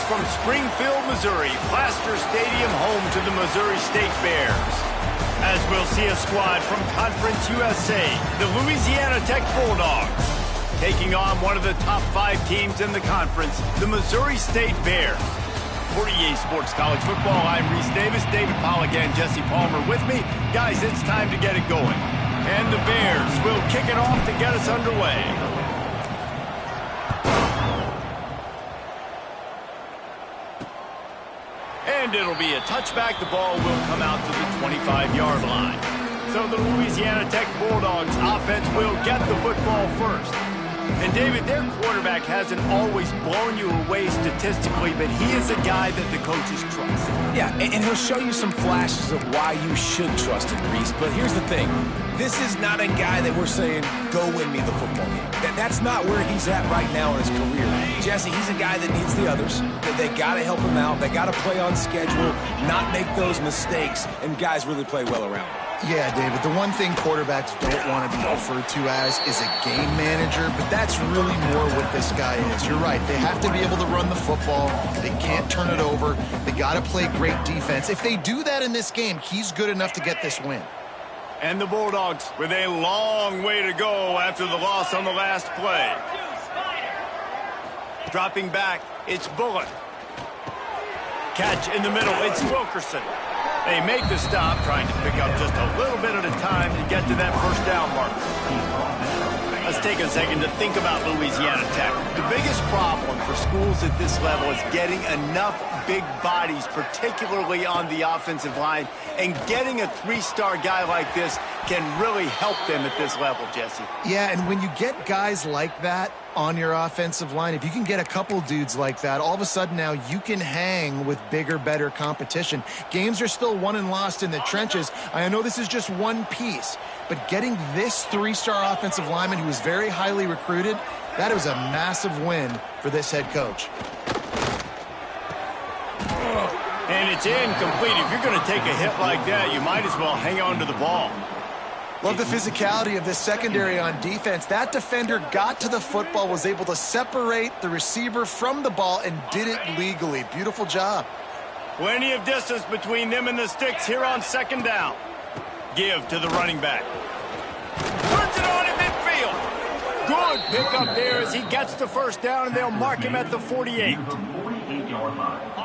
from Springfield, Missouri, Plaster Stadium, home to the Missouri State Bears. As we'll see a squad from Conference USA, the Louisiana Tech Bulldogs, taking on one of the top 5 teams in the conference, the Missouri State Bears. For EA Sports College Football, I'm Reese Davis, David Pollack, and Jesse Palmer with me. Guys, it's time to get it going. And the Bears will kick it off to get us underway. And it'll be a touchback. The ball will come out to the 25-yard line. So the Louisiana Tech Bulldogs offense will get the football first. And, David, their quarterback hasn't always blown you away statistically, but he is a guy that the coaches trust. Yeah, and he'll show you some flashes of why you should trust him, Reese. But here's the thing. This is not a guy that we're saying, go win me the football game. That's not where he's at right now in his career. Jesse, he's a guy that needs the others. They got to help him out. They got to play on schedule, not make those mistakes, and guys really play well around him. Yeah, David, the one thing quarterbacks don't want to be referred to as is a game manager, but that's really more what this guy is. You're right. They have to be able to run the football. They can't turn it over. They got to play great defense. If they do that in this game, he's good enough to get this win. And the Bulldogs with a long way to go after the loss on the last play. Dropping back, it's Bullock. Catch in the middle, it's Wilkerson. They make the stop, trying to pick up just a little bit at a time to get to that first down marker. Let's take a second to think about Louisiana Tech. The biggest problem for schools at this level is getting enough big bodies, particularly on the offensive line, and getting a 3-star guy like this can really help them at this level, Jesse. Yeah, and when you get guys like that on your offensive line, if you can get a couple dudes like that, all of a sudden now you can hang with bigger, better competition. Games are still won and lost in the trenches. I know this is just one piece, but getting this 3-star offensive lineman who is very highly recruited, that was a massive win for this head coach. And it's incomplete. If you're going to take a hit like that, you might as well hang on to the ball. Love the physicality of this secondary on defense. That defender got to the football, was able to separate the receiver from the ball, and did it legally. Beautiful job. Plenty of distance between them and the sticks here on second down. Give to the running back. Puts it on in midfield. Good pickup there as he gets the first down, and they'll mark him at the 48.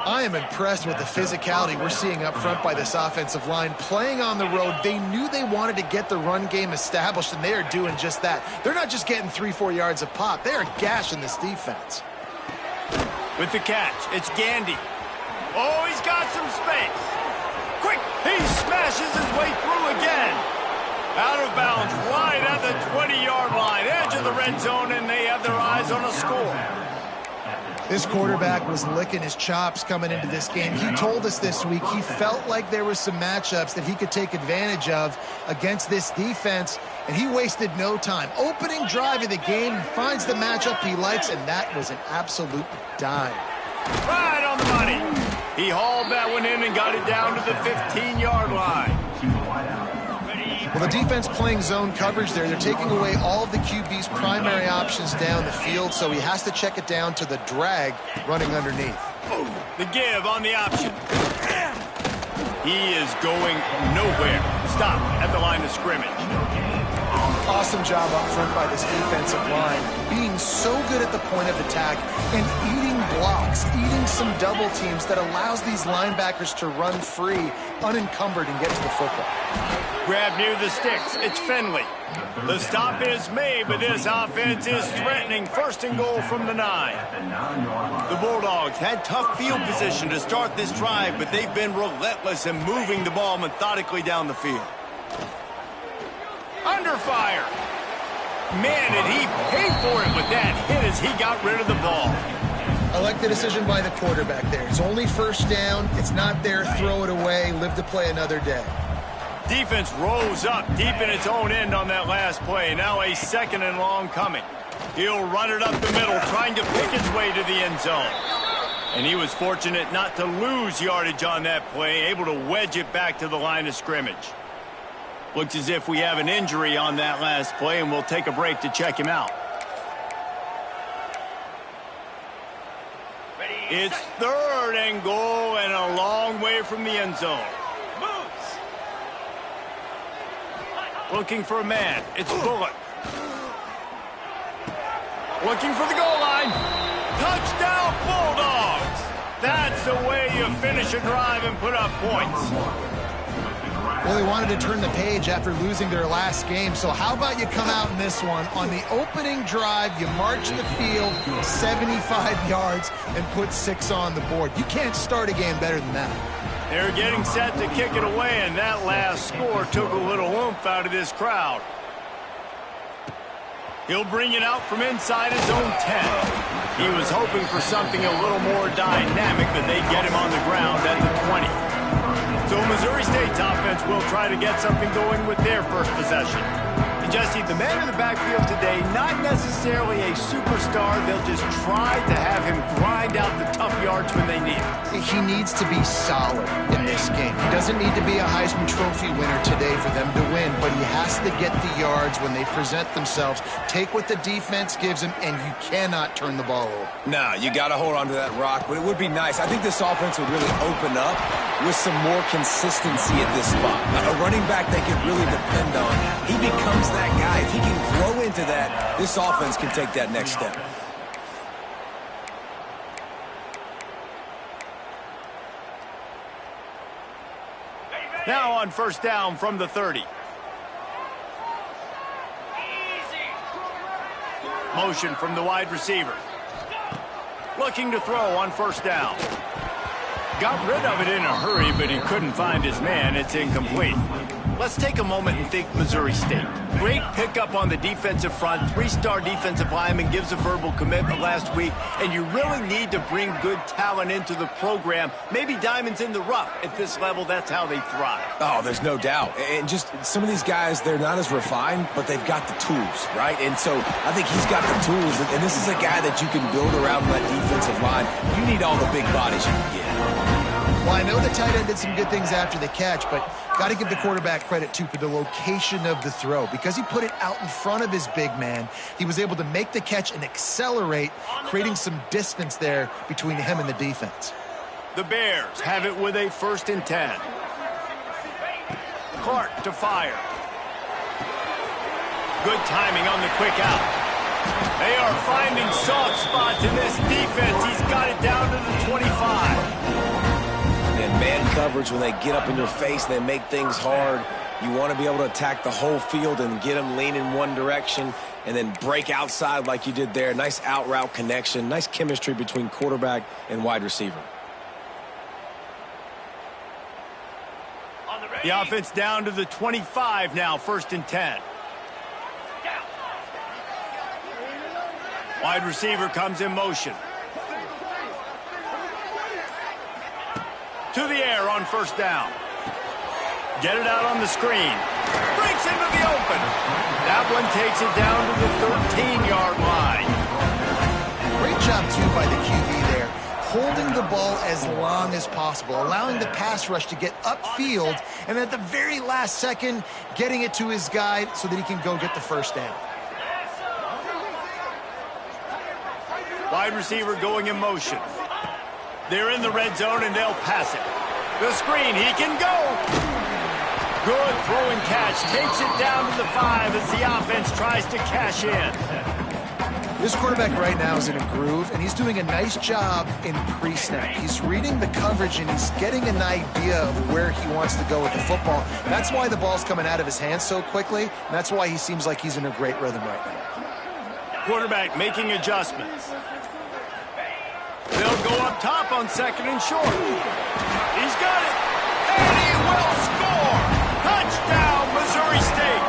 I am impressed with the physicality we're seeing up front by this offensive line. Playing on the road, they knew they wanted to get the run game established, and they are doing just that. They're not just getting 3-4 yards a pop. They are gashing this defense. With the catch, it's Gandy. Oh, he's got some space. Quick, he smashes his way through again. Out of bounds, right at the 20-yard line, edge of the red zone, and they have their eyes on a score. This quarterback was licking his chops coming into this game. He told us this week he felt like there were some matchups that he could take advantage of against this defense, and he wasted no time. Opening drive of the game, finds the matchup he likes, and that was an absolute dime. Right on the money. He hauled that one in and got it down to the 15-yard line. Well, the defense playing zone coverage there. They're taking away all of the QB's primary options down the field, so he has to check it down to the drag running underneath. The give on the option. He is going nowhere. Stop at the line of scrimmage. Awesome job up front by this defensive line, being so good at the point of attack and eating blocks, eating some double teams that allows these linebackers to run free, unencumbered, and get to the football. Grab near the sticks. It's Finley. The stop is made, but this offense is threatening. First and goal from the 9. The Bulldogs had tough field position to start this drive, but they've been relentless in moving the ball methodically down the field. Under fire. Man, did he pay for it with that hit as he got rid of the ball. I like the decision by the quarterback there. It's only first down. It's not there. Throw it away. Live to play another day. Defense rose up deep in its own end on that last play. Now a 2nd and long coming. He'll run it up the middle, trying to pick his way to the end zone. And he was fortunate not to lose yardage on that play, able to wedge it back to the line of scrimmage. Looks as if we have an injury on that last play, and we'll take a break to check him out. It's 3rd and goal and a long way from the end zone. Looking for a man. It's Bullock. Looking for the goal line. Touchdown, Bulldogs! That's the way you finish a drive and put up points. Well, they wanted to turn the page after losing their last game, so how about you come out in this one? On the opening drive, you march the field 75 yards and put 6 on the board. You can't start a game better than that. They're getting set to kick it away, and that last score took a little oomph out of this crowd. He'll bring it out from inside his own 10. He was hoping for something a little more dynamic, but they get him on the ground at the 20. So Missouri State's offense will try to get something going with their first possession. And Jesse, the man in the backfield today, not necessarily a superstar. They'll just try to have him grind out the tough yards when they need it. He needs to be solid in this game. He doesn't need to be a Heisman Trophy winner today for them to win, but he has to get the yards when they present themselves. Take what the defense gives him, and you cannot turn the ball over. No, you got to hold on to that rock, but it would be nice. I think this offense would really open up with some more consistency at this spot. A running back they can really depend on. He becomes that guy. If he can grow into that, this offense can take that next step. Now on 1st down from the 30. Motion from the wide receiver. Looking to throw on 1st down. Got rid of it in a hurry, but he couldn't find his man. It's incomplete. Let's take a moment and think Missouri State. Great pickup on the defensive front. 3-star defensive lineman gives a verbal commitment last week, and you really need to bring good talent into the program. Maybe diamonds in the rough. At this level, that's how they thrive. Oh, there's no doubt. And just some of these guys, they're not as refined, but they've got the tools, right? And so I think he's got the tools, and this is a guy that you can build around that defensive line. You need all the big bodies you can get. Well, I know the tight end did some good things after the catch, but got to give the quarterback credit, too, for the location of the throw. Because he put it out in front of his big man, he was able to make the catch and accelerate, creating some distance there between him and the defense. The Bears have it with a 1st and 10. Clark to fire. Good timing on the quick out. They are finding soft spots in this defense. He's got it down to the 25. And man coverage, when they get up in your face, they make things hard. You want to be able to attack the whole field and get them leaning one direction and then break outside like you did there. Nice out route connection, nice chemistry between quarterback and wide receiver. The offense down to the 25 now, 1st and 10. Wide receiver comes in motion. To the air on 1st down. Get it out on the screen. Breaks into the open. That one takes it down to the 13-yard line. Great job, too, by the QB there. Holding the ball as long as possible, allowing the pass rush to get upfield, and at the very last second, getting it to his guy so that he can go get the 1st down. Wide receiver going in motion. They're in the red zone, and they'll pass it. The screen, he can go. Good throw and catch. Takes it down to the 5 as the offense tries to cash in. This quarterback right now is in a groove, and he's doing a nice job in pre-snap. He's reading the coverage, and he's getting an idea of where he wants to go with the football. That's why the ball's coming out of his hands so quickly, and that's why he seems like he's in a great rhythm right now. Quarterback making adjustments. They'll go up top on 2nd and short. He's got it. And he will score. Touchdown, Missouri State.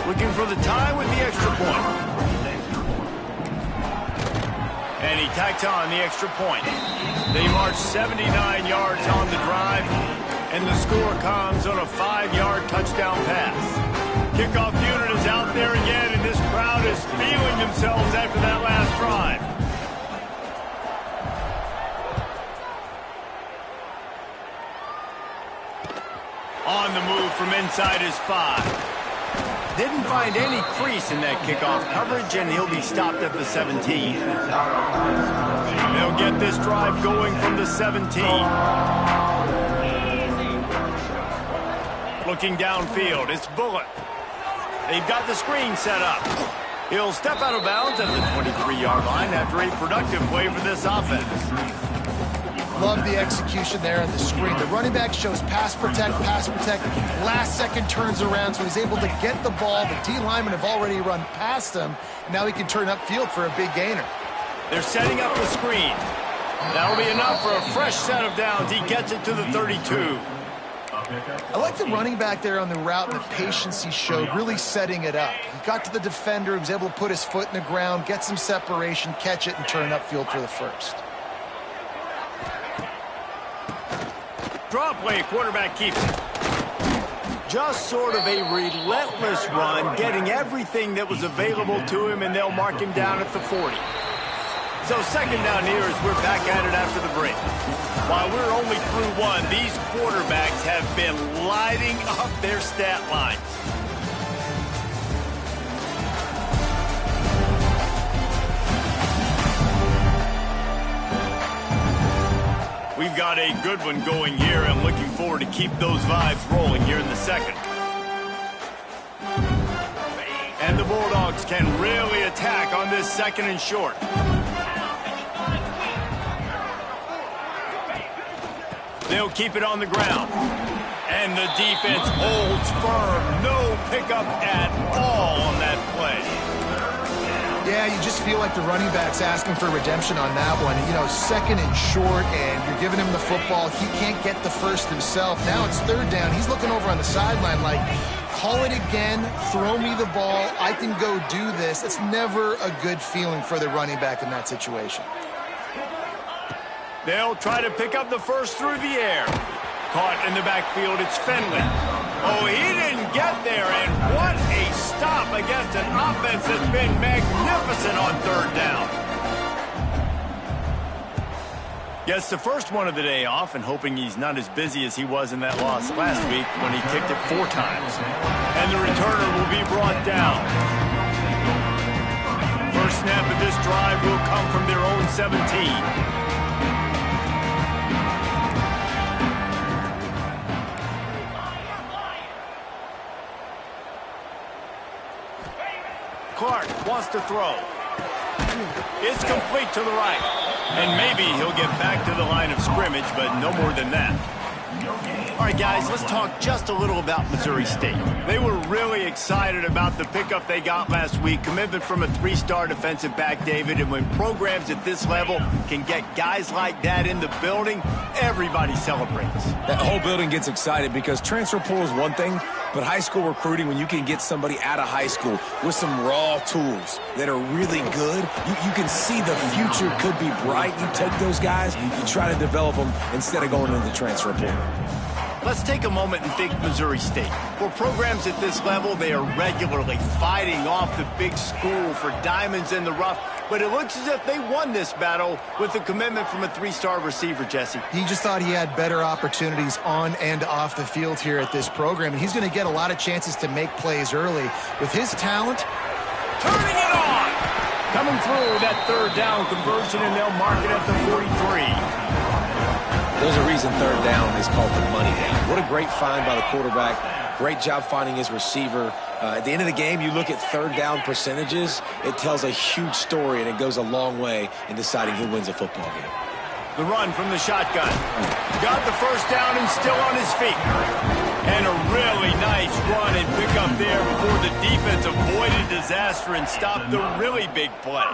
Looking for the tie with the extra point. And he tacks on the extra point. They march 79 yards on the drive, and the score comes on a 5-yard touchdown pass. Kickoff unit is out there again, and this crowd is feeling themselves after that last drive. On the move from inside his 5. Didn't find any crease in that kickoff coverage, and he'll be stopped at the 17. They'll get this drive going from the 17. Looking downfield, it's Bullock. They've got the screen set up. He'll step out of bounds at the 23-yard line after a productive play for this offense. Love the execution there on the screen. The running back shows pass protect, last second turns around, so he's able to get the ball. The D linemen have already run past him. Now he can turn upfield for a big gainer. They're setting up the screen. That'll be enough for a fresh set of downs. He gets it to the 32. I like the running back there on the route and the patience he showed, really setting it up. He got to the defender, he was able to put his foot in the ground, get some separation, catch it, and turn upfield for the first. Draw play, quarterback keeps it. Just sort of a relentless run, getting everything that was available to him, and they'll mark him down at the 40. So second down here as we're back at it after the break. While we're only through one, these quarterbacks have been lighting up their stat lines. We've got a good one going here. I'm looking forward to keep those vibes rolling here in the second. And the Bulldogs can really attack on this second and short. They'll keep it on the ground. And the defense holds firm. No pickup at all on that play. Yeah, you just feel like the running back's asking for redemption on that one. You know, second and short, and you're giving him the football. He can't get the first himself. Now it's third down. He's looking over on the sideline like, call it again, throw me the ball, I can go do this. It's never a good feeling for the running back in that situation. They'll try to pick up the first through the air. Caught in the backfield, it's Finley. Oh, he didn't get there, and what a stop against an offense that's been magnificent on third down. Gets the first one of the day off, and hoping he's not as busy as he was in that loss last week when he kicked it 4 times. And the returner will be brought down. First snap of this drive will come from their own 17. Clark wants to throw. It's complete to the right. And maybe he'll get back to the line of scrimmage, but no more than that. All right, guys, let's talk just a little about Missouri State. They were really excited about the pickup they got last week, commitment from a 3-star defensive back, David, and when programs at this level can get guys like that in the building, everybody celebrates. That whole building gets excited because transfer portal is one thing, but high school recruiting, when you can get somebody out of high school with some raw tools that are really good, you can see the future could be bright. You take those guys, you try to develop them instead of going into the transfer portal. Let's take a moment and think Missouri State. For programs at this level, they are regularly fighting off the big school for diamonds in the rough, but it looks as if they won this battle with the commitment from a 3-star receiver, Jesse. He just thought he had better opportunities on and off the field here at this program, and he's going to get a lot of chances to make plays early. With his talent, turning it on! Coming through that third down conversion, and they'll mark it at the 43. There's a reason third down is called the money down. What a great find by the quarterback. Great job finding his receiver. At the end of the game, you look at third down percentages. It tells a huge story, and it goes a long way in deciding who wins a football game. The run from the shotgun. Got the first down and still on his feet. And a really nice run and pick up there before the defense avoided disaster and stopped the really big play.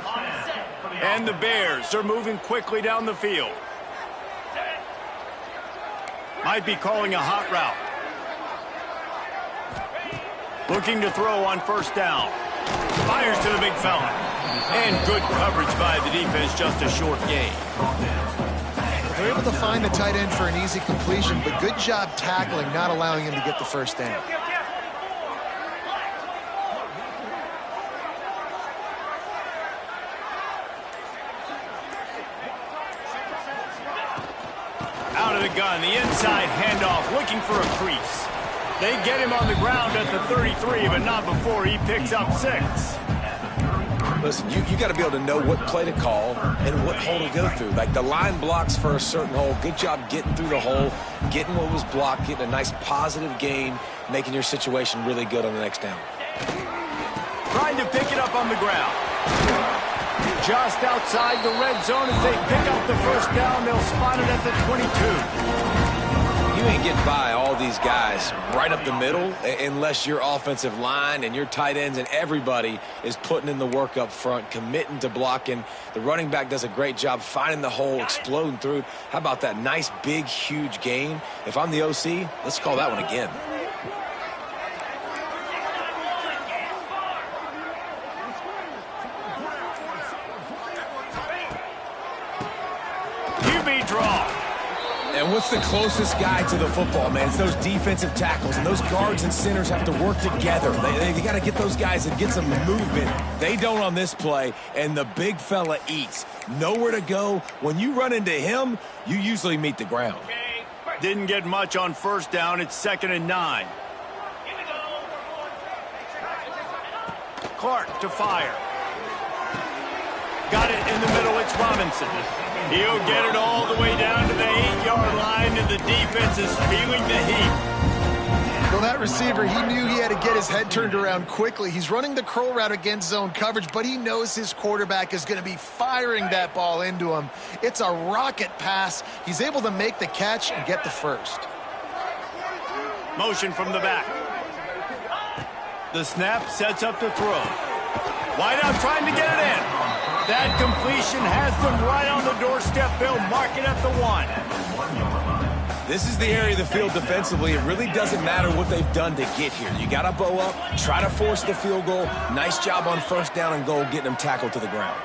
And the Bears are moving quickly down the field. Might be calling a hot route. Looking to throw on first down. Fires to the big fella. And good coverage by the defense, just a short gain. They're able to find the tight end for an easy completion, but good job tackling, not allowing him to get the first down. the gun, the inside handoff, looking for a crease. They get him on the ground at the 33, but not before he picks up 6. Listen, you got to be able to know what play to call and what hole to go through. Like the line blocks for a certain hole. Good job getting through the hole, getting what was blocked, getting a nice positive gain, making your situation really good on the next down. Trying to pick it up on the ground. Just outside the red zone as they pick up the first down. They'll spot it at the 22. You ain't getting by all these guys right up the middle unless your offensive line and your tight ends and everybody is putting in the work up front, committing to blocking. The running back does a great job finding the hole, exploding through. How about that nice, big, huge gain? If I'm the OC, let's call that one again. QB draw. And what's the closest guy to the football, man? It's those defensive tackles, and those guards and centers have to work together. They got to get those guys and get some movement. They don't on this play, and the big fella eats. Nowhere to go. When you run into him, you usually meet the ground. Didn't get much on first down. It's 2nd and 9. Clark to fire. Got it in the middle. It's Robinson. He'll get it all the way down to the 8-yard line, and the defense is feeling the heat. Well, that receiver, he knew he had to get his head turned around quickly. He's running the curl route against zone coverage, but he knows his quarterback is going to be firing that ball into him. It's a rocket pass. He's able to make the catch and get the first. Motion from the back. The snap sets up to throw. Wide out trying to get it in. That completion has them right on the doorstep. They'll mark it at the 1. This is the area of the field defensively. It really doesn't matter what they've done to get here. You got to bow up, try to force the field goal. Nice job on first down and goal, getting them tackled to the ground.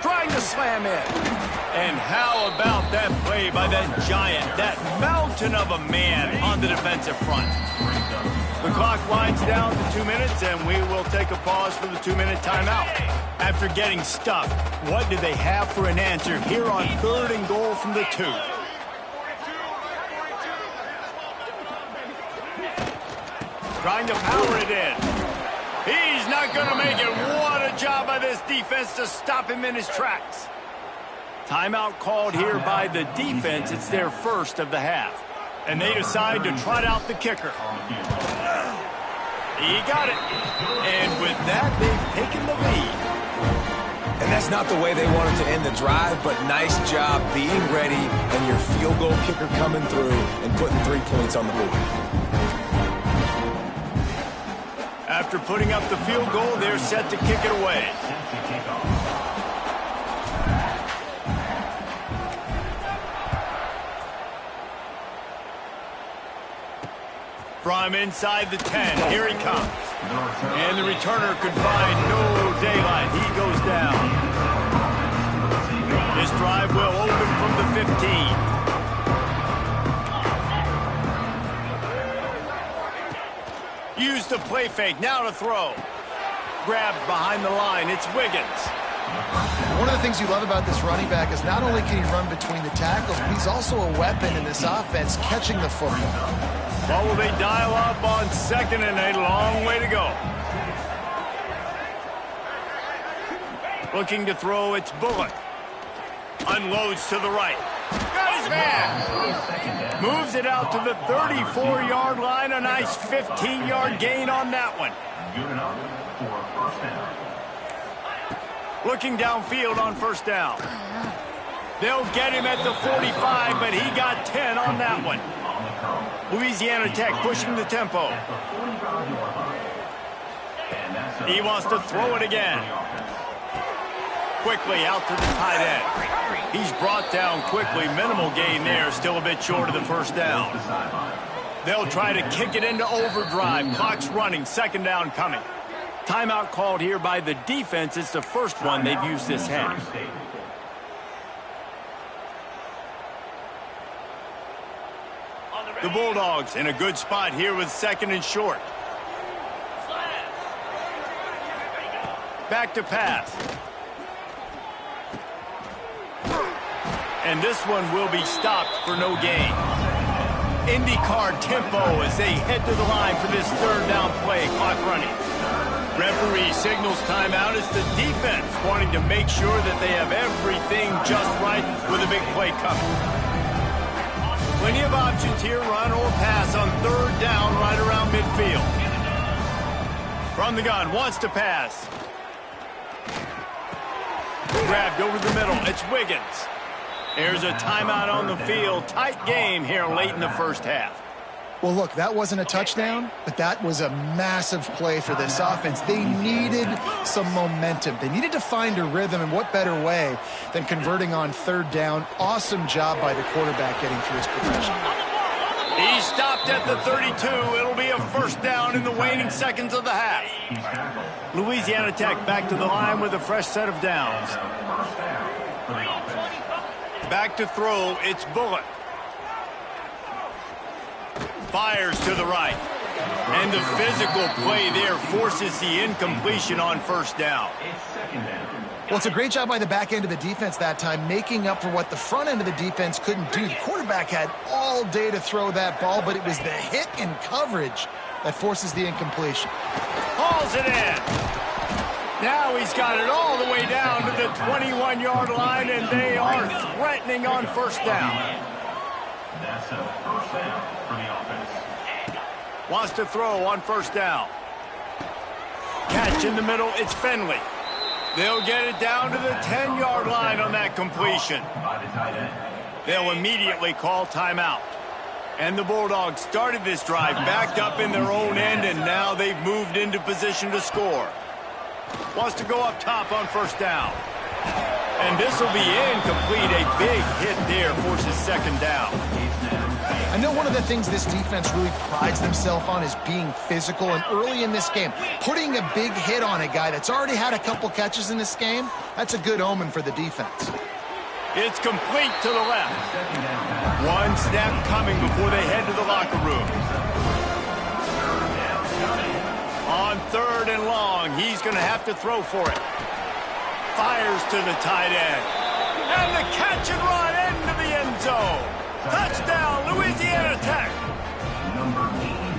Trying to slam in. And how about that play by that giant, that mountain of a man on the defensive front? The clock winds down to 2 minutes, and we will take a pause for the 2-minute timeout. After getting stuffed, what do they have for an answer here on 3rd and goal from the 2? Trying to power it in. He's not going to make it. What a job by this defense to stop him in his tracks. Timeout called here by the defense. It's their first of the half. And they decide to trot out the kicker. He got it. And with that, they've taken the lead. And that's not the way they wanted to end the drive, but nice job being ready and your field goal kicker coming through and putting 3 points on the board. After putting up the field goal, they're set to kick it away. From inside the 10, here he comes. And the returner could find no daylight. He goes down. This drive will open from the 15. Use the play fake, now to throw. Grabbed behind the line, it's Wiggins. One of the things you love about this running back is not only can he run between the tackles, but he's also a weapon in this offense, catching the football. What will they dial up on 2nd and a long way to go? Looking to throw, it's Bullock. Unloads to the right. Got his man. Moves it out to the 34-yard line. A nice 15-yard gain on that one. Looking downfield on first down. They'll get him at the 45, but he got 10 on that one. Louisiana Tech pushing the tempo. He wants to throw it again. Quickly out to the tight end. He's brought down quickly. Minimal gain there. Still a bit short of the first down. They'll try to kick it into overdrive. Clock's running. 2nd down coming. Timeout called here by the defense. It's the first one they've used this half. The Bulldogs in a good spot here with 2nd and short. back to pass. And this one will be stopped for no gain. IndyCar tempo as they head to the line for this third down play, clock running. Referee signals timeout as the defense wanting to make sure that they have everything just right with a big play coming. Plenty of options here, run or pass on third down right around midfield. From the gun, wants to pass. Grabbed over the middle, it's Wiggins. There's a timeout on the field. Tight game here late in the first half. Well, look, that wasn't a touchdown, but that was a massive play for this offense. They needed some momentum. They needed to find a rhythm, and what better way than converting on third down. Awesome job by the quarterback getting through his progression. He stopped at the 32. It'll be a first down in the waning seconds of the half. Louisiana Tech back to the line with a fresh set of downs. Back to throw, it's Bullock. Fires to the right. And the physical play there forces the incompletion on first down. Well, it's a great job by the back end of the defense that time, making up for what the front end of the defense couldn't do. The quarterback had all day to throw that ball, but it was the hit and coverage that forces the incompletion. Hauls it in. Now he's got it all the way down to the 21-yard line, and they are threatening on first down. That's a first down for the offense. Wants to throw on first down. Catch in the middle, it's Finley. They'll get it down to the 10-yard line on that completion. They'll immediately call timeout. And the Bulldogs started this drive backed up in their own end, and now they've moved into position to score. Wants to go up top on first down. And this will be incomplete. A big hit there forces second down. I know one of the things this defense really prides themselves on is being physical, and early in this game, putting a big hit on a guy that's already had a couple catches in this game, that's a good omen for the defense. It's complete to the left. One snap coming before they head to the locker room. On third and long, he's going to have to throw for it. Fires to the tight end. And the catch and run into the end zone. Touchdown, Louisiana Tech.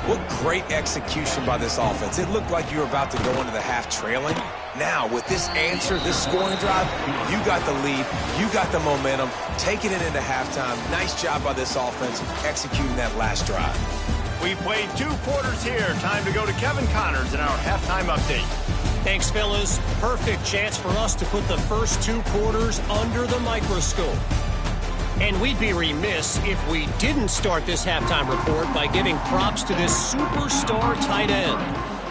What great execution by this offense. It looked like you were about to go into the half trailing. Now, with this answer, this scoring drive, you got the lead, you got the momentum, taking it into halftime. Nice job by this offense executing that last drive. We played 2 quarters here. Time to go to Kevin Connors in our halftime update. Thanks, fellas. Perfect chance for us to put the first 2 quarters under the microscope. And we'd be remiss if we didn't start this halftime report by giving props to this superstar tight end.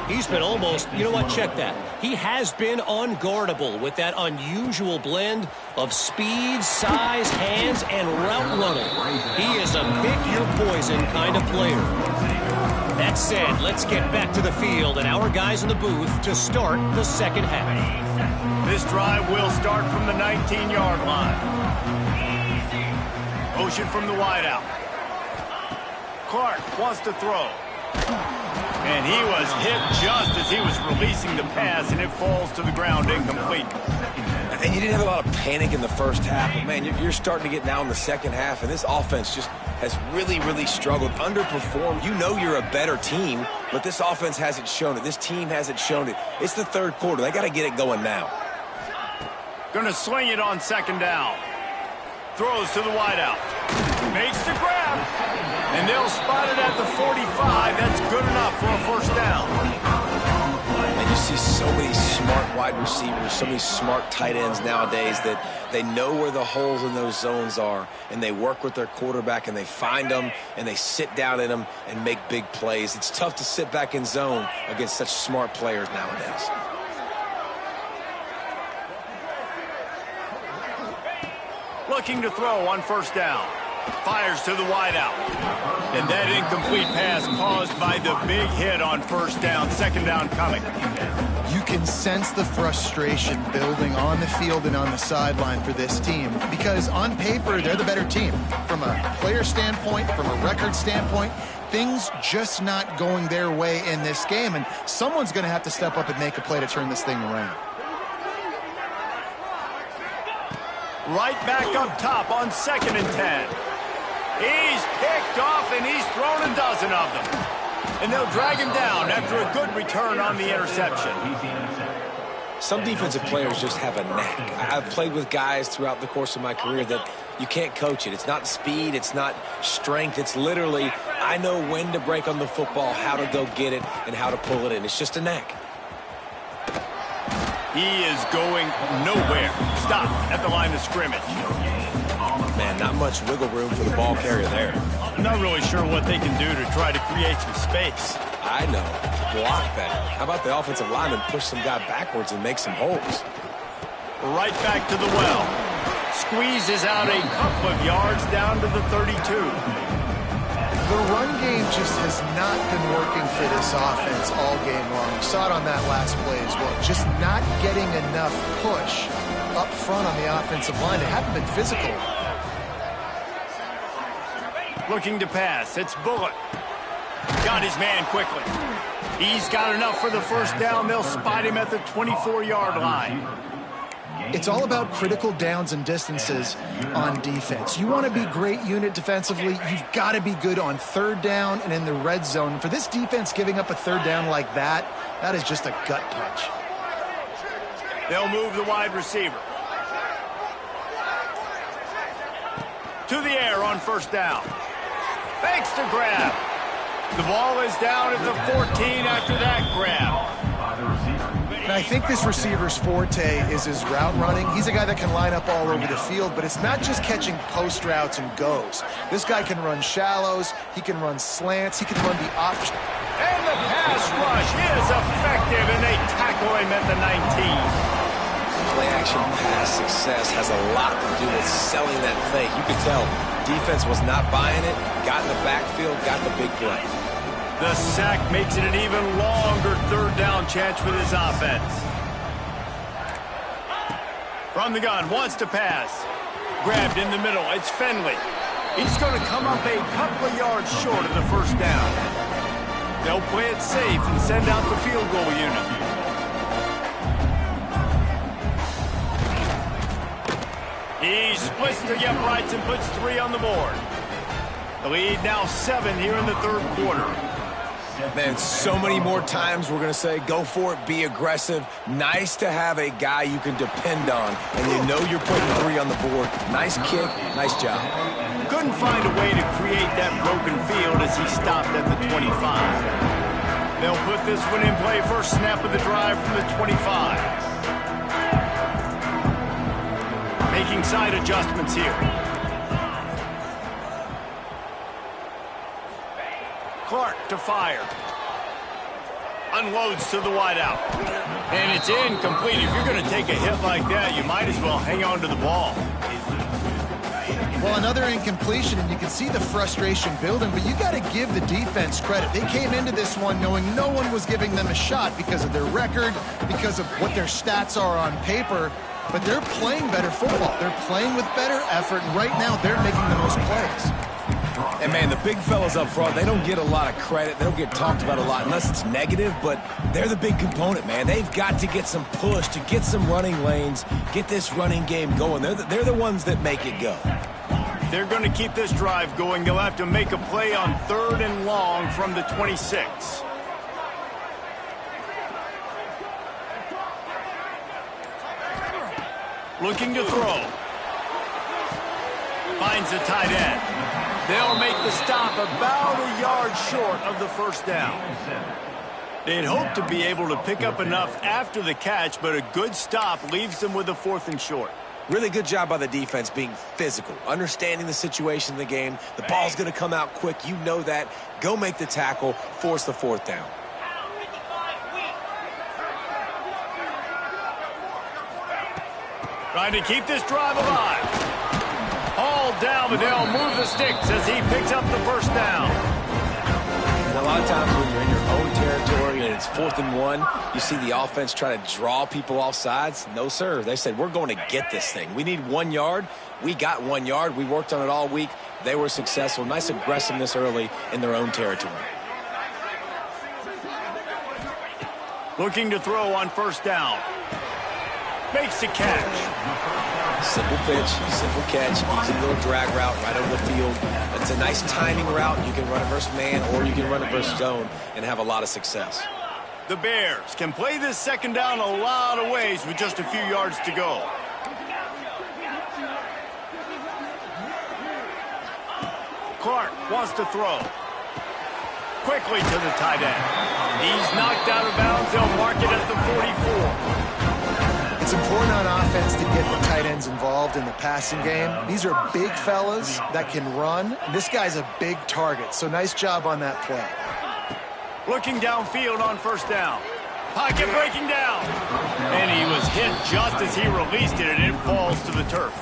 He's been almost, you know what, check that. He has been unguardable with that unusual blend of speed, size, hands, and route running. He is a pick-your-poison kind of player. That said, let's get back to the field and our guys in the booth to start the second half. This drive will start from the 19-yard line. Motion from the wideout. Clark wants to throw. And he was hit just as he was releasing the pass, and it falls to the ground incomplete. And you didn't have a lot of panic in the first half, but, man, you're starting to get now in the second half, and this offense just has really, really struggled, underperformed. You know you're a better team, but this offense hasn't shown it. This team hasn't shown it. It's the third quarter. They got to get it going now. Going to swing it on second down. Throws to the wideout. Makes the grab. And they'll spot it at the 45. That's good enough for a first down. And you see so many smart wide receivers, so many smart tight ends nowadays that they know where the holes in those zones are, and they work with their quarterback, and they find them, and they sit down in them and make big plays. It's tough to sit back in zone against such smart players nowadays. Looking to throw on first down. Fires to the wideout. And that incomplete pass caused by the big hit on first down. Second down coming. You can sense the frustration building on the field and on the sideline for this team because on paper, they're the better team. From a player standpoint, from a record standpoint, things just not going their way in this game, and someone's going to have to step up and make a play to turn this thing around. Right back up top on 2nd and 10. He's picked off, and he's thrown a dozen of them. And they'll drag him down after a good return on the interception. Some defensive players just have a knack. I've played with guys throughout the course of my career that you can't coach it. It's not speed, it's not strength. It's literally, I know when to break on the football, how to go get it, and how to pull it in. It's just a knack. He is going nowhere. Stop at the line of scrimmage. Man, not much wiggle room for the ball carrier there. I'm not really sure what they can do to try to create some space. I know. Block that. How about the offensive lineman push some guy backwards and make some holes? Right back to the well. Squeezes out a couple of yards down to the 32. The run game just has not been working for this offense all game long. We saw it on that last play as well. Just not getting enough push up front on the offensive line. They haven't been physical. Looking to pass. It's Bullock. Got his man quickly. He's got enough for the first down. They'll spot him at the 24-yard line. It's all about critical downs and distances on defense. You want to be great unit defensively, you've got to be good on 3rd down and in the red zone. For this defense giving up a 3rd down like that, that is just a gut punch. They'll move the wide receiver. To the air on 1st down. Thanks to grab. The ball is down at the 14 after that grab. And I think this receiver's forte is his route running. He's a guy that can line up all over the field, but it's not just catching post routes and goes. This guy can run shallows, he can run slants, he can run the option. And the pass rush is effective, and they tackle him at the 19. Play-action pass success has a lot to do with selling that fake. You could tell defense was not buying it, got in the backfield, got the big play. The sack makes it an even longer 3rd down chance for this offense. From the gun, wants to pass. Grabbed in the middle, it's Finley. He's going to come up a couple of yards short of the 1st down. They'll play it safe and send out the field goal unit. He splits the uprights and puts 3 on the board. The lead now 7 here in the 3rd quarter. Man, so many more times we're going to say, go for it, be aggressive. Nice to have a guy you can depend on, and you know you're putting 3 on the board. Nice kick, nice job. Couldn't find a way to create that broken field as he stopped at the 25. They'll put this one in play. First snap of the drive from the 25. Making side adjustments here. Clark to fire. Unloads to the wideout. And it's incomplete. If you're going to take a hit like that, you might as well hang on to the ball. Well, another incompletion, and you can see the frustration building, but you got to give the defense credit. They came into this one knowing no one was giving them a shot because of their record, because of what their stats are on paper, but they're playing better football. They're playing with better effort, and right now they're making the most plays. And, man, the big fellas up front, they don't get a lot of credit. They don't get talked about a lot unless it's negative, but they're the big component, man. They've got to get some push, to get some running lanes, get this running game going. They're the ones that make it go. They're going to keep this drive going. They'll have to make a play on 3rd and long from the 26. Looking to throw. Finds the tight end. They'll make the stop about a yard short of the 1st down. They'd hope to be able to pick up enough after the catch, but a good stop leaves them with a 4th and short. Really good job by the defense being physical, understanding the situation in the game. The ball's going to come out quick. You know that. Go make the tackle, force the 4th down. Trying to keep this drive alive. All down, but they'll move the sticks as he picks up the 1st down. And a lot of times when you're in your own territory and it's 4th and 1, you see the offense try to draw people off sides. No, sir. They said, we're going to get this thing. We need 1 yard. We got 1 yard. We worked on it all week. They were successful. Nice aggressiveness early in their own territory. Looking to throw on 1st down. makes the catch. Simple pitch, simple catch, easy little drag route right over the field. It's a nice timing route. You can run it versus man or you can run it versus zone and have a lot of success. The Bears can play this second down a lot of ways with just a few yards to go. Clark wants to throw. Quickly to the tight end. He's knocked out of bounds. They'll mark it at the 44. It's important on offense to get the tight ends involved in the passing game. These are big fellas that can run. This guy's a big target, so nice job on that play. Looking downfield on first down. Pocket breaking down. And he was hit just as he released it, and it falls to the turf.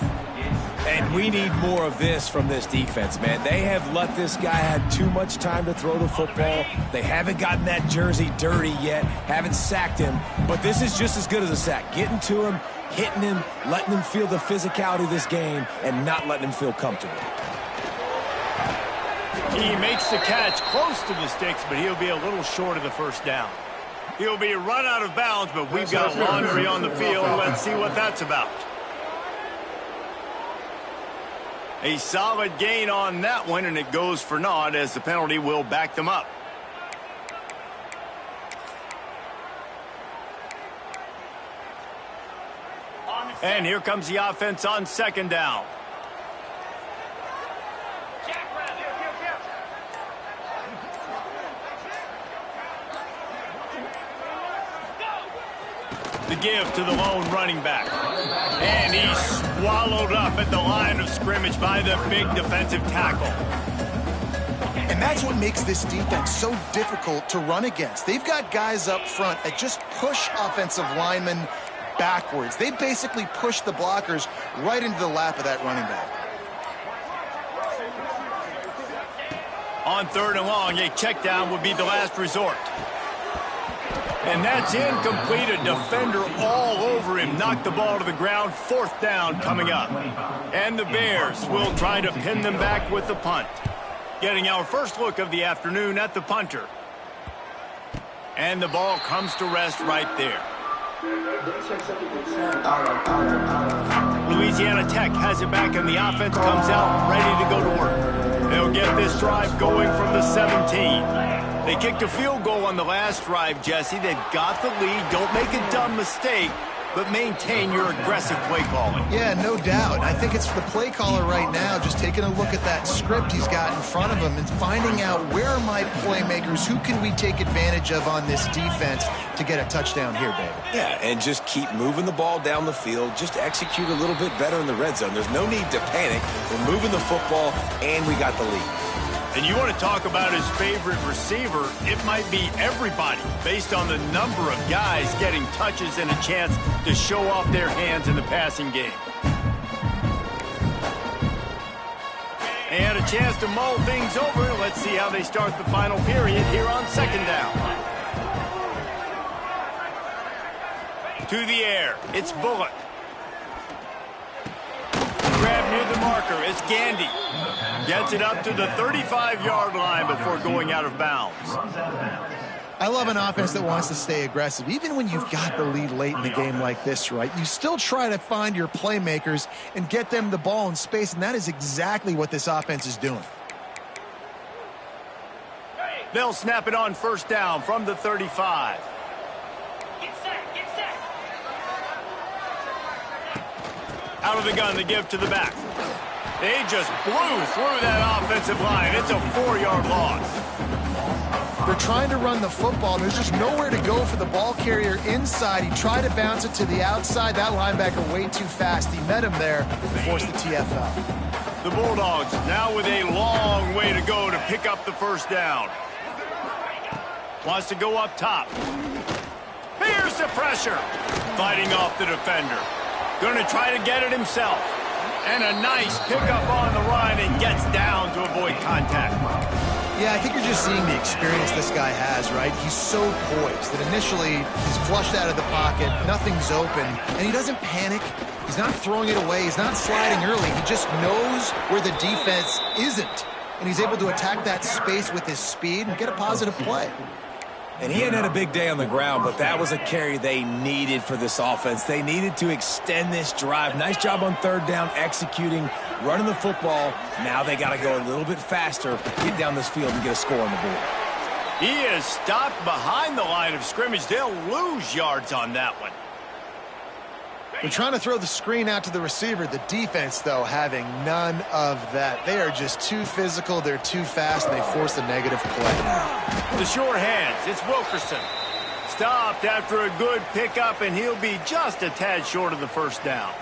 And we need more of this from this defense, man. They have let this guy have too much time to throw the football. They haven't gotten that jersey dirty yet, haven't sacked him. But this is just as good as a sack. Getting to him, hitting him, letting him feel the physicality of this game, and not letting him feel comfortable. He makes the catch close to the sticks, but he'll be a little short of the first down. He'll be run out of bounds, but we've got laundry on the field. Let's see what that's about. A solid gain on that one, and it goes for naught as the penalty will back them up. And here comes the offense on second down. The give to the lone running back. And he's swallowed up at the line of scrimmage by the big defensive tackle. And that's what makes this defense so difficult to run against. They've got guys up front that just push offensive linemen backwards. They basically push the blockers right into the lap of that running back. On third and long, a check down would be the last resort. And that's incomplete. A defender all over him. Knocked the ball to the ground. Fourth down coming up. And the Bears will try to pin them back with the punt. Getting our first look of the afternoon at the punter. And the ball comes to rest right there. Louisiana Tech has it back, and the offense comes out ready to go to work. They'll get this drive going from the 17. They kicked a field goal on the last drive, Jesse. They've got the lead. Don't make a dumb mistake, but maintain your aggressive play calling. Yeah, no doubt. I think it's the play caller right now just taking a look at that script he's got in front of him and finding out where are my playmakers, who can we take advantage of on this defense to get a touchdown here, David. Yeah, and just keep moving the ball down the field. Just execute a little bit better in the red zone. There's no need to panic. We're moving the football, and we got the lead. And you want to talk about his favorite receiver, it might be everybody based on the number of guys getting touches and a chance to show off their hands in the passing game. And a chance to mull things over. Let's see how they start the final period here on second down. To the air, it's Bullock. Grab near the marker, it's Gandy. Gets it up to the 35-yard line before going out of bounds. I love an offense that wants to stay aggressive. Even when you've got the lead late in the game like this, right, you still try to find your playmakers and get them the ball in space, and that is exactly what this offense is doing. They'll snap it on first down from the 35. Out of the gun, the give to the back. They just blew through that offensive line. It's a 4-yard loss. They're trying to run the football. There's just nowhere to go for the ball carrier inside. He tried to bounce it to the outside. That linebacker way too fast. He met him there and forced the TFL. The Bulldogs now with a long way to go to pick up the first down. Wants to go up top. Here's the pressure. Fighting off the defender. Going to try to get it himself. And a nice pickup on the run and gets down to avoid contact. Yeah, I think you're just seeing the experience this guy has, right? He's so poised that initially he's flushed out of the pocket, nothing's open, and he doesn't panic. He's not throwing it away. He's not sliding early. He just knows where the defense isn't, and he's able to attack that space with his speed and get a positive play. And he hadn't had a big day on the ground, but that was a carry they needed for this offense. They needed to extend this drive. Nice job on third down, executing, running the football. Now they got to go a little bit faster, get down this field and get a score on the board. He is stopped behind the line of scrimmage. They'll lose yards on that one. They're trying to throw the screen out to the receiver. The defense, though, having none of that. They are just too physical. They're too fast, and they force a negative play. The sure hands. It's Wilkerson. Stopped after a good pickup, and he'll be just a tad short of the first down.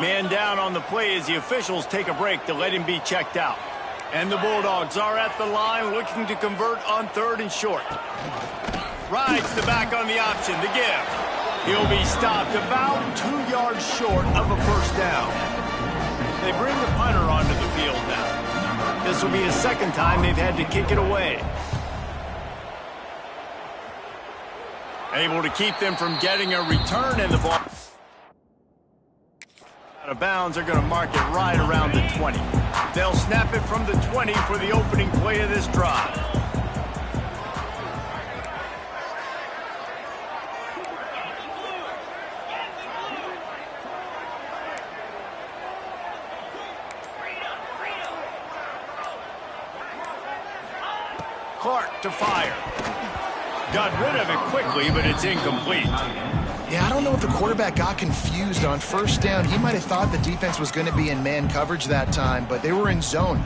Man down on the play as the officials take a break to let him be checked out. And the Bulldogs are at the line looking to convert on 3rd and short. Rides the back on the option. The give. He'll be stopped about 2 yards short of a first down. They bring the punter onto the field now. This will be the second time they've had to kick it away. Able to keep them from getting a return, and the ball out of bounds. Are going to mark it right around the 20. They'll snap it from the 20 for the opening play of this drive. Clark to fire. Got rid of it quickly, but it's incomplete. Yeah, I don't know if the quarterback got confused on first down. He might have thought the defense was going to be in man coverage that time, but they were in zone.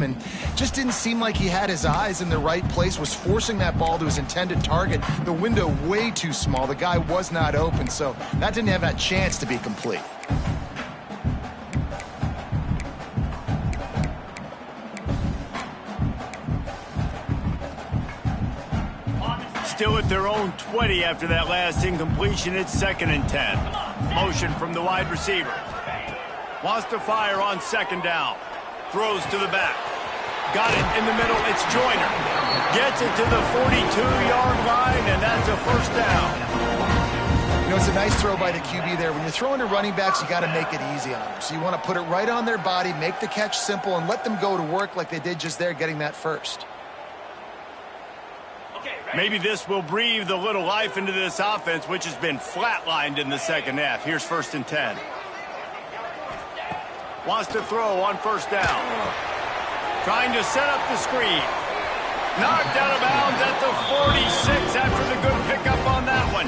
And just didn't seem like he had his eyes in the right place, was forcing that ball to his intended target. The window way too small. The guy was not open, so that didn't have that chance to be complete. Still at their own 20 after that last incompletion. It's 2nd and 10. Motion from the wide receiver. Wants to fire on 2nd down. Throws to the back. Got it in the middle. It's Joyner. Gets it to the 42-yard line, and that's a first down. You know, it's a nice throw by the QB there. When you're throwing to running backs, you got to make it easy on them. So you want to put it right on their body, make the catch simple, and let them go to work like they did just there, getting that first. Maybe this will breathe a little life into this offense, which has been flatlined in the second half. Here's 1st and 10. Wants to throw on first down. Trying to set up the screen. Knocked out of bounds at the 46 after the good pickup on that one.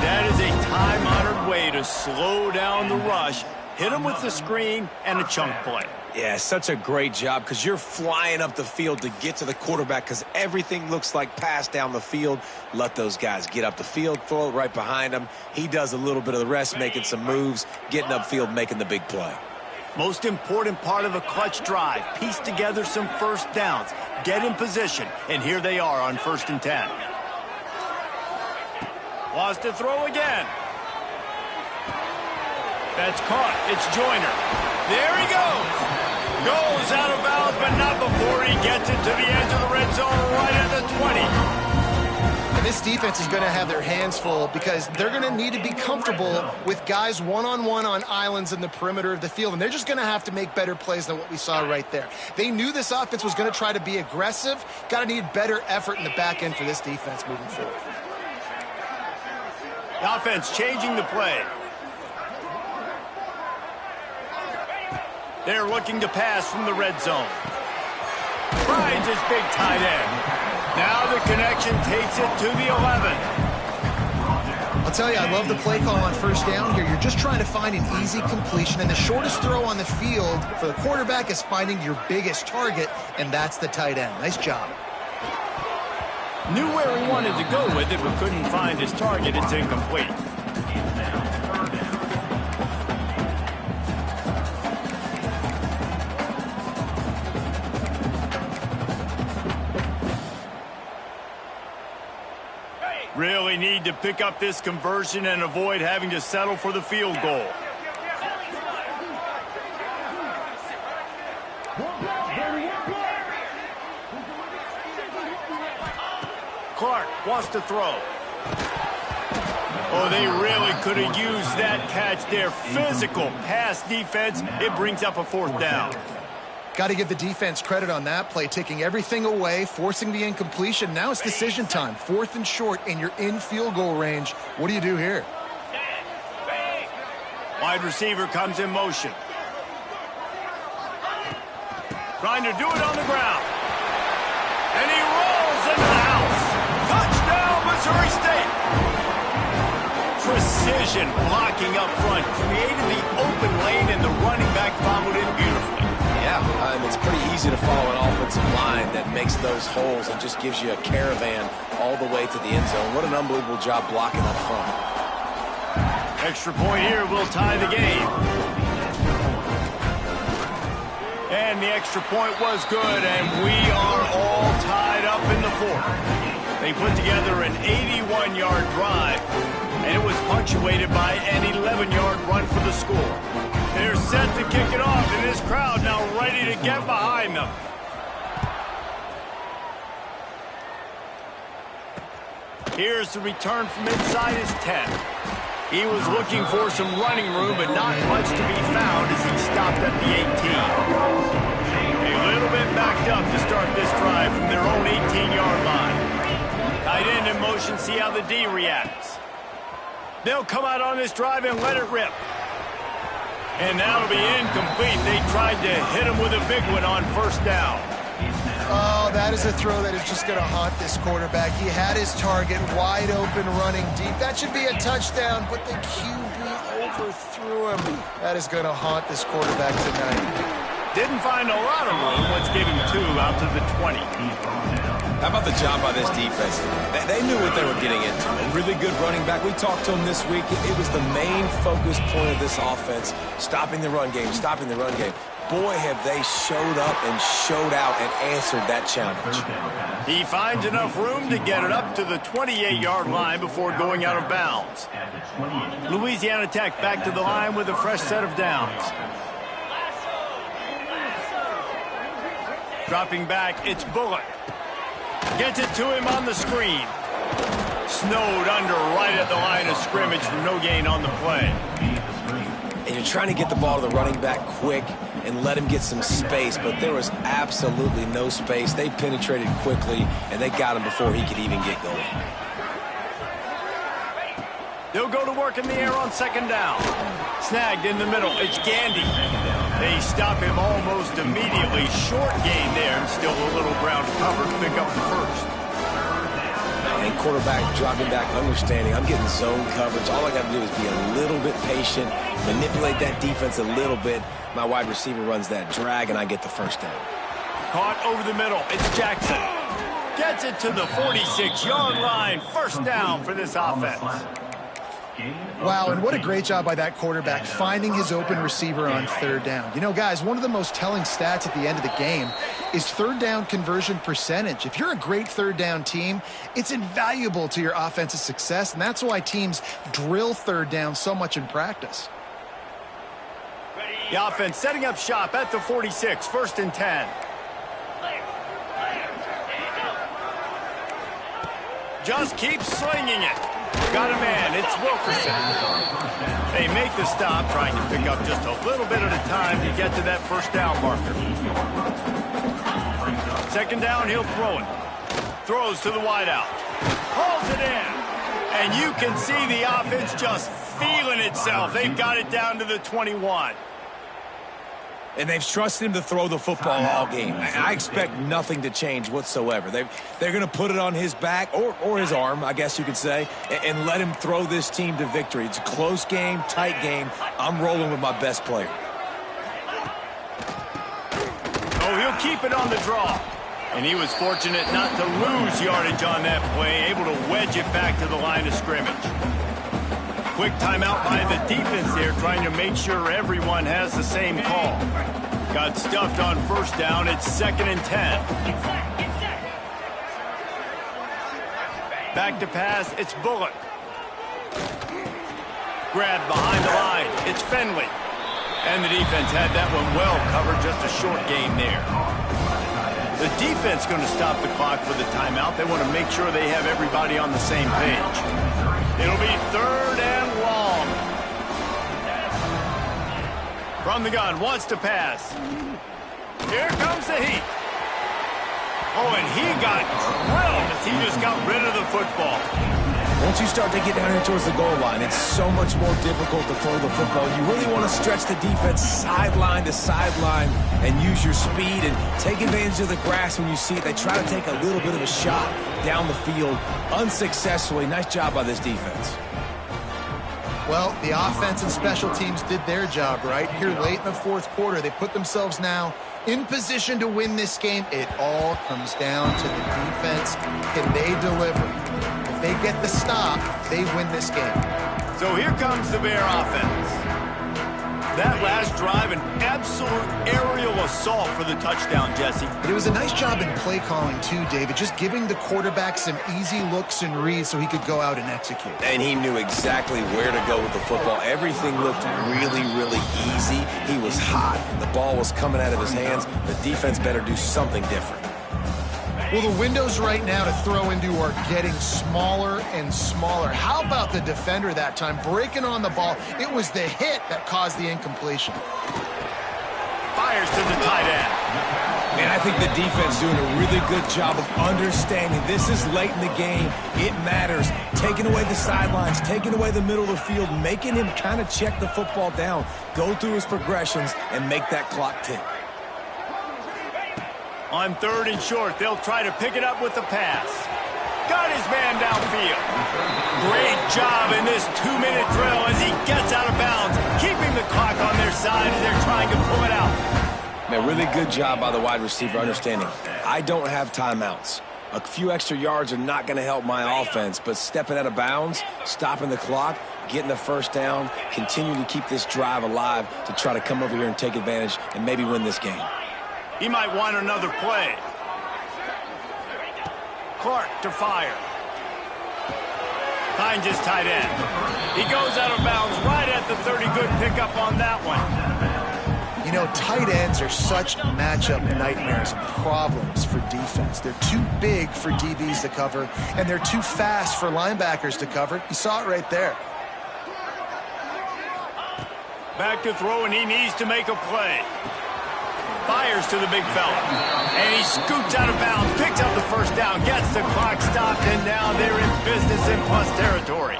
That is a time-honored way to slow down the rush. Hit him with the screen and a chunk play. Yeah, such a great job because you're flying up the field to get to the quarterback because everything looks like pass down the field. Let those guys get up the field, throw it right behind him. He does a little bit of the rest, making some moves, getting upfield, making the big play. Most important part of a clutch drive. Piece together some first downs. Get in position. And here they are on 1st and 10. Wants to throw again. That's caught. It's Joyner. There he goes. Goes out of bounds, but not before he gets it to the edge of the red zone right at the 20. And this defense is going to have their hands full because they're going to need to be comfortable with guys one-on-one on islands in the perimeter of the field, and they're just going to have to make better plays than what we saw right there. They knew this offense was going to try to be aggressive. Got to need better effort in the back end for this defense moving forward. The offense changing the play. They're looking to pass from the red zone. Finds his big tight end. Now the connection takes it to the 11. I'll tell you, I love the play call on first down here. You're just trying to find an easy completion, and the shortest throw on the field for the quarterback is finding your biggest target, and that's the tight end. Nice job. Knew where he wanted to go with it, but couldn't find his target. It's incomplete. Really need to pick up this conversion and avoid having to settle for the field goal. Clark wants to throw. Oh, they really could have used that catch there. Physical pass defense. It brings up a 4th down. Got to give the defense credit on that play, taking everything away, forcing the incompletion. Now it's decision time. 4th and short, and you're in field goal range. What do you do here? Wide receiver comes in motion. Trying to do it on the ground. And he rolls into the house. Touchdown, Missouri State. Precision blocking up front. Created the open lane, and the running back followed it beautifully. Yeah, it's pretty easy to follow an offensive line that makes those holes and just gives you a caravan all the way to the end zone. What an unbelievable job blocking up front. Extra point here will tie the game. And the extra point was good, and we are all tied up in the 4th. They put together an 81-yard drive, and it was punctuated by an 11-yard run for the score. They're set to kick it off, and this crowd now ready to get behind them. Here's the return from inside his 10. He was looking for some running room, but not much to be found as he stopped at the 18. A little bit backed up to start this drive from their own 18-yard line. Tight end in motion, see how the D reacts. They'll come out on this drive and let it rip. And that'll be incomplete. They tried to hit him with a big one on 1st down. Oh, that is a throw that is just going to haunt this quarterback. He had his target wide open running deep. That should be a touchdown, but the QB overthrew him. That is going to haunt this quarterback tonight. Didn't find a lot of room. Let's give him 2 out to the 20. How about the job by this defense? They knew what they were getting into. A really good running back. We talked to him this week. It was the main focus point of this offense, stopping the run game, stopping the run game. Boy, have they showed up and showed out and answered that challenge. He finds enough room to get it up to the 28-yard line before going out of bounds. Louisiana Tech back to the line with a fresh set of downs. Dropping back, it's Bullock. Gets it to him on the screen. Snowed under right at the line of scrimmage for no gain on the play. And you're trying to get the ball to the running back quick and let him get some space, but there was absolutely no space. They penetrated quickly, and they got him before he could even get going. They'll go to work in the air on 2nd down. Snagged in the middle. It's Gandy. They stop him almost immediately. Short gain there, and still a little ground cover to pick up the 1st. And quarterback dropping back, understanding I'm getting zone coverage. All I got to do is be a little bit patient, manipulate that defense a little bit. My wide receiver runs that drag, and I get the 1st down. Caught over the middle. It's Jackson. Gets it to the 46-yard line. 1st down for this offense. Wow, and what a great job by that quarterback finding his open receiver on 3rd down. You know, guys, one of the most telling stats at the end of the game is 3rd down conversion percentage. If you're a great 3rd down team, it's invaluable to your offensive success, and that's why teams drill 3rd down so much in practice. The offense setting up shop at the 46, 1st and 10. Just keep slinging it. Got a man, it's Wilkerson. They make the stop, trying to pick up just a little bit at a time to get to that 1st down marker. 2nd down, he'll throw it. Throws to the wideout. Hauls it in. And you can see the offense just feeling itself. They've got it down to the 21. And they've trusted him to throw the football all game. I expect nothing to change whatsoever. They're going to put it on his back, or his arm, I guess you could say, and let him throw this team to victory. It's a close game, tight game. I'm rolling with my best player. Oh, he'll keep it on the draw. And he was fortunate not to lose yardage on that play, able to wedge it back to the line of scrimmage. Quick timeout by the defense there, trying to make sure everyone has the same call. Got stuffed on 1st down. It's 2nd and 10. Back to pass. It's Bullock. Grabbed behind the line. It's Fenley. And the defense had that one well covered. Just a short gain there. The defense going to stop the clock for the timeout. They want to make sure they have everybody on the same page. It'll be 3rd and long. From the gun, wants to pass. Here comes the heat. Oh, and he got drilled as he just got rid of the football. Once you start to get down here towards the goal line, it's so much more difficult to throw the football. You really want to stretch the defense sideline to sideline and use your speed and take advantage of the grass when you see it. They try to take a little bit of a shot down the field unsuccessfully. Nice job by this defense. Well, the offense and special teams did their job right here late in the 4th quarter. They put themselves now in position to win this game. It all comes down to the defense. Can they deliver? If they get the stop, they win this game. So here comes the Bear offense. That last drive, an absolute aerial assault for the touchdown, Jesse. But it was a nice job in play calling too, David, just giving the quarterback some easy looks and reads so he could go out and execute. And he knew exactly where to go with the football. Everything looked really, really easy. He was hot. The ball was coming out of his hands. The defense better do something different. Well, the windows right now to throw into are getting smaller and smaller. How about the defender that time breaking on the ball? It was the hit that caused the incompletion. Fires to the tight end. Man, I think the defense doing a really good job of understanding this is late in the game. It matters. Taking away the sidelines, taking away the middle of the field, making him kind of check the football down, go through his progressions, and make that clock tick. On 3rd and short, they'll try to pick it up with the pass. Got his man downfield. Great job in this 2-minute drill as he gets out of bounds, keeping the clock on their side as they're trying to pull it out. Man, really good job by the wide receiver understanding. I don't have timeouts. A few extra yards are not going to help my offense, but stepping out of bounds, stopping the clock, getting the first down, continue to keep this drive alive to try to come over here and take advantage and maybe win this game. He might want another play. Clark to fire. Finds his tight end. He goes out of bounds right at the 30. Good pickup on that one. You know, tight ends are such matchup nightmares and problems for defense. They're too big for DBs to cover, and they're too fast for linebackers to cover. You saw it right there. Back to throw, and he needs to make a play. Fires to the big fella. And he scoots out of bounds, picks up the first down, gets the clock stopped, and now they're in business in plus territory.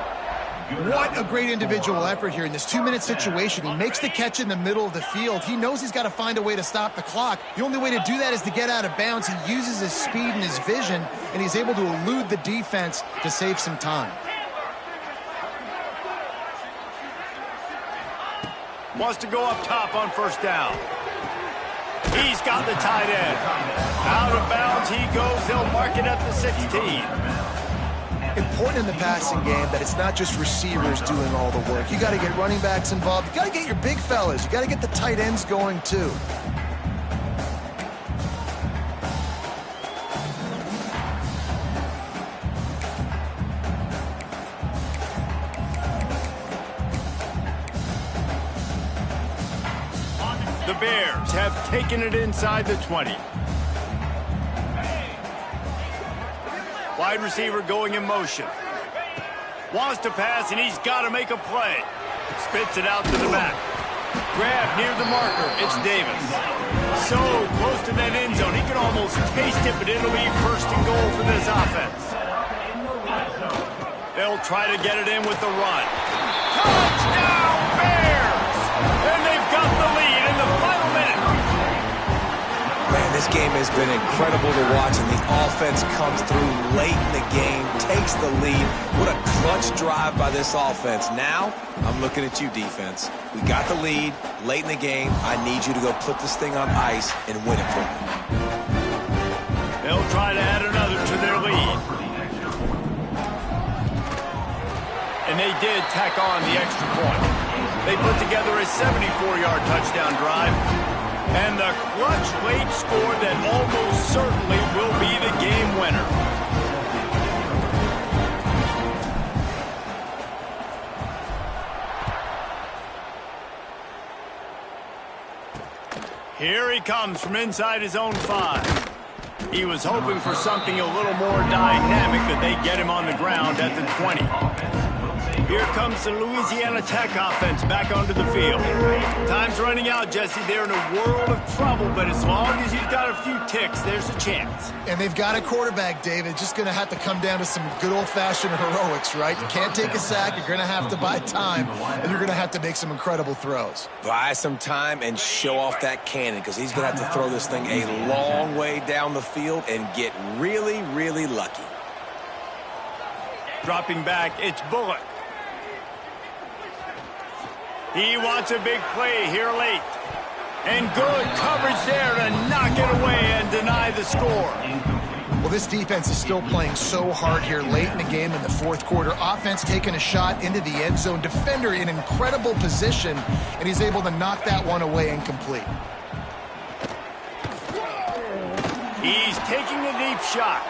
What a great individual effort here in this 2-minute situation. He makes the catch in the middle of the field. He knows he's got to find a way to stop the clock. The only way to do that is to get out of bounds. He uses his speed and his vision, and he's able to elude the defense to save some time. Wants to go up top on first down. He's got the tight end. Out of bounds he goes. They'll mark it at the 16. Important in the passing game that it's not just receivers doing all the work. You got to get running backs involved. You got to get your big fellas. You got to get the tight ends going too. The Bears have taken it inside the 20. Wide receiver going in motion. Wants to pass, and he's got to make a play. Spits it out to the back. Grab near the marker. It's Davis. So close to that end zone. He can almost taste it, but it'll be 1st and goal for this offense. They'll try to get it in with the run. Touchdown, Bears! And they've got the lead in the final minute. Man, this game has been incredible to watch, and the offense comes through late in the game, takes the lead. What a clutch drive by this offense. Now, I'm looking at you, defense. We got the lead late in the game. I need you to go put this thing on ice and win it for me. They'll try to add another to their lead. And they did tack on the extra point. They put together a 74-yard touchdown drive. And the clutch late score that almost certainly will be the game winner. Here he comes from inside his own 5. He was hoping for something a little more dynamic, but they get him on the ground at the 20. Here comes the Louisiana Tech offense back onto the field. Time's running out, Jesse. They're in a world of trouble, but as long as he's got a few ticks, there's a chance. And they've got a quarterback, David. Just going to have to come down to some good old-fashioned heroics, right? You can't take a sack. You're going to have to buy time, and you're going to have to make some incredible throws. Buy some time and show off that cannon, because he's going to have to throw this thing a long way down the field and get really, really lucky. Dropping back, it's Bullock. He wants a big play here late. And good coverage there to knock it away and deny the score. Well, this defense is still playing so hard here late in the game in the fourth quarter. Offense taking a shot into the end zone. Defender in incredible position, and he's able to knock that one away incomplete. He's taking a deep shot.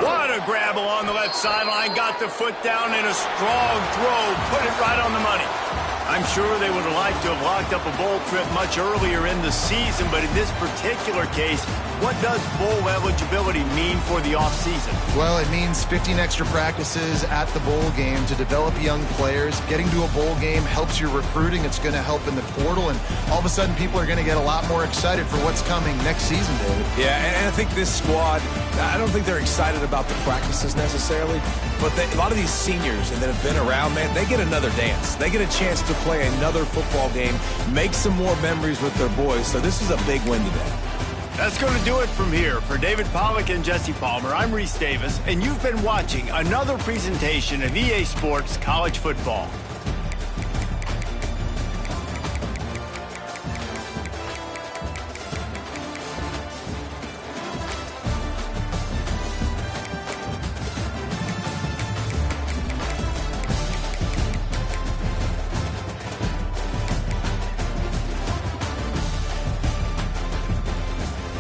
What a grab along the left sideline. Got the foot down in a strong throw. Put it right on the money. I'm sure they would have liked to have locked up a bowl trip much earlier in the season, but in this particular case, what does bowl eligibility mean for the offseason? Well, it means 15 extra practices at the bowl game to develop young players. Getting to a bowl game helps your recruiting. It's going to help in the portal, and all of a sudden people are going to get a lot more excited for what's coming next season, David. Yeah, and I think this squad, I don't think they're excited about the practices necessarily, but a lot of these seniors that have been around, man, they get another dance. They get a chance to play another football game, make some more memories with their boys, so this is a big win today. That's going to do it from here. For David Pollack and Jesse Palmer, I'm Reese Davis, and you've been watching another presentation of EA Sports College Football.